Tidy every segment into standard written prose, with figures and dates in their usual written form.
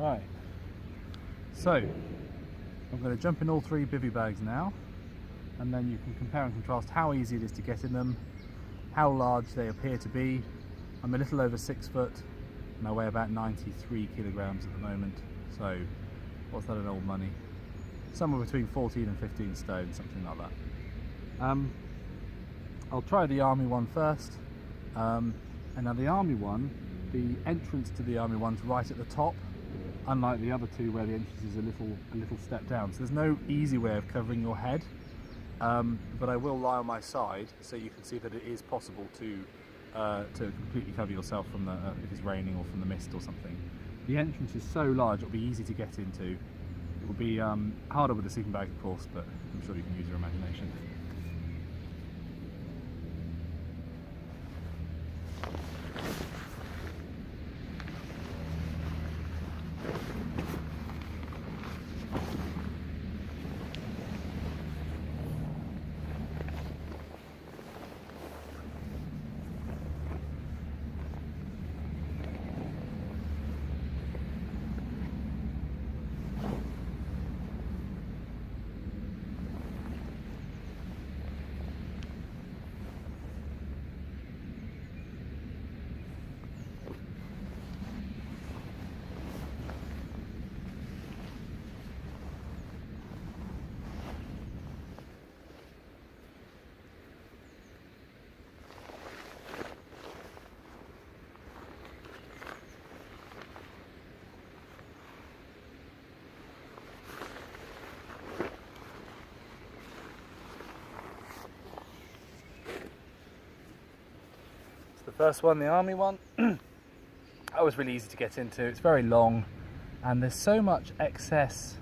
Right, so I'm going to jump in all 3 bivy bags now, and then you can compare and contrast how easy it is to get in them, how large they appear to be. I'm a little over 6 foot and I weigh about 93 kilograms at the moment, so what's that in old money? Somewhere between 14 and 15 stone, something like that. I'll try the army one first, and now the army one, the entrance to the army one's right at the top, unlike the other two where the entrance is a little step down. So there's no easy way of covering your head, but I will lie on my side so you can see that it is possible to completely cover yourself from if it's raining or from the mist or something. The entrance is so large it'll be easy to get into. It will be harder with the sleeping bag, of course, but I'm sure you can use your imagination. The first one, the army one, that was really easy to get into. It's very long and there's so much excess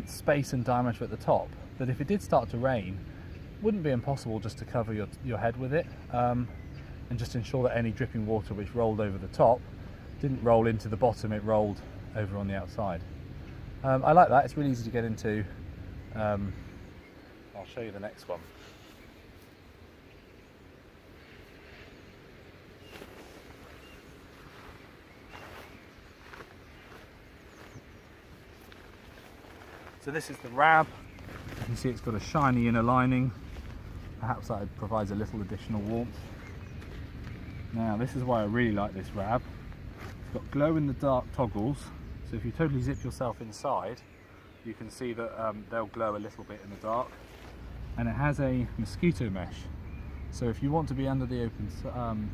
space and diameter at the top that if it did start to rain, it wouldn't be impossible just to cover your head with it, and just ensure that any dripping water which rolled over the top didn't roll into the bottom, it rolled over on the outside. I like that, it's really easy to get into. I'll show you the next one. So this is the rab. You can see it's got a shiny inner lining. Perhaps that provides a little additional warmth. Now this is why I really like this rab. It's got glow in the dark toggles, so if you totally zip yourself inside, you can see that they'll glow a little bit in the dark. And it has a mosquito mesh. So if you want to be under the open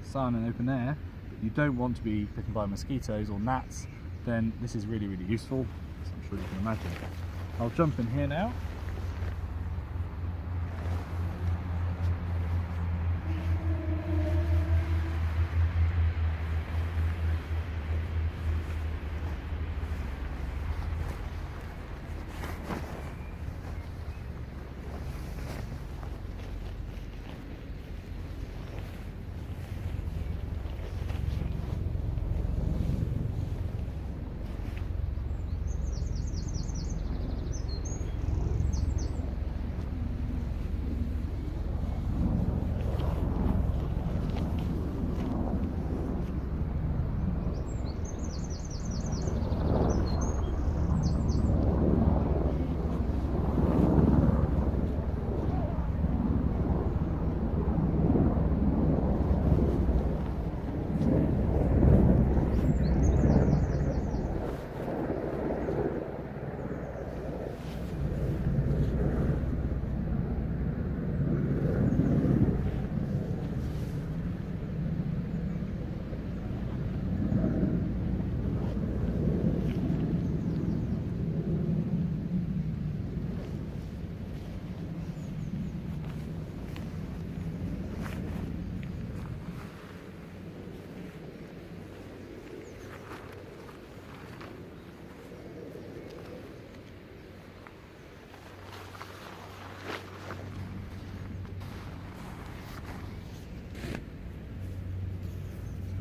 sun and open air, but you don't want to be bitten by mosquitoes or gnats, then this is really, really useful, as I'm sure you can imagine. I'll jump in here now.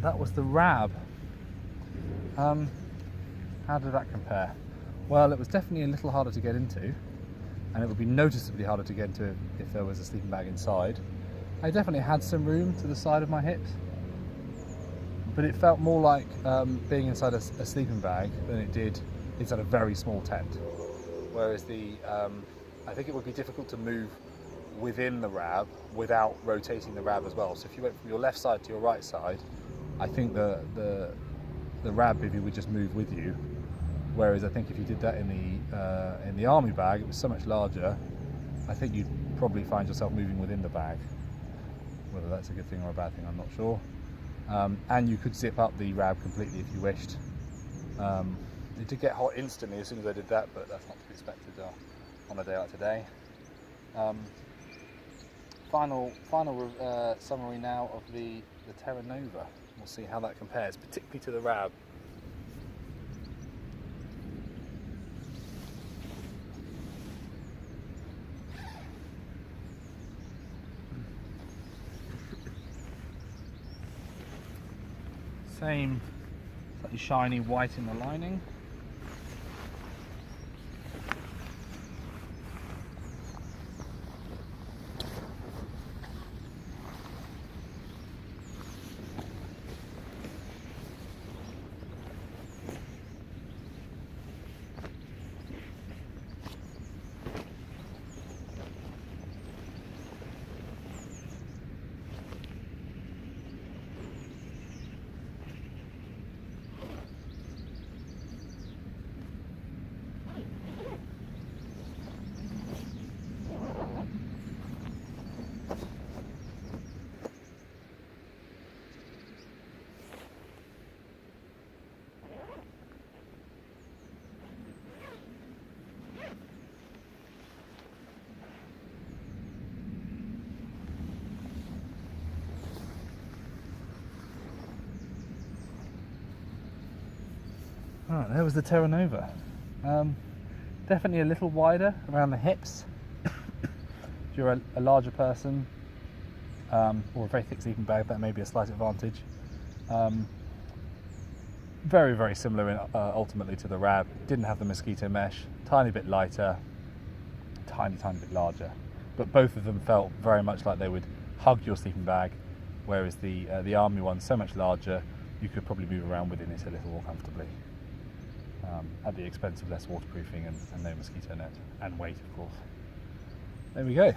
That was the rab. How did that compare? Well, it was definitely a little harder to get into, and it would be noticeably harder to get into if there was a sleeping bag inside. I definitely had some room to the side of my hips. I'm but it felt more like being inside a sleeping bag than it did inside a very small tent. Whereas I think it would be difficult to move within the RAB without rotating the RAB as well. So if you went from your left side to your right side, I think the RAB Bivi would just move with you. Whereas I think if you did that in the army bag, it was so much larger, I think you'd probably find yourself moving within the bag. Whether that's a good thing or a bad thing, I'm not sure. And you could zip up the RAB completely if you wished. It did get hot instantly as soon as I did that, but that's not to be expected on a day like today. Final summary now of the Terra Nova. We'll see how that compares, particularly to the RAB. Same slightly shiny white in the lining. Right, there was the Terra Nova. Definitely a little wider around the hips. If you're a larger person or a very thick sleeping bag, that may be a slight advantage. Very, very similar ultimately to the RAB. Didn't have the mosquito mesh, tiny bit lighter, tiny bit larger. But both of them felt very much like they would hug your sleeping bag, whereas the Army one's so much larger, you could probably move around within it a little more comfortably. At the expense of less waterproofing and no mosquito net, and weight of course. There we go.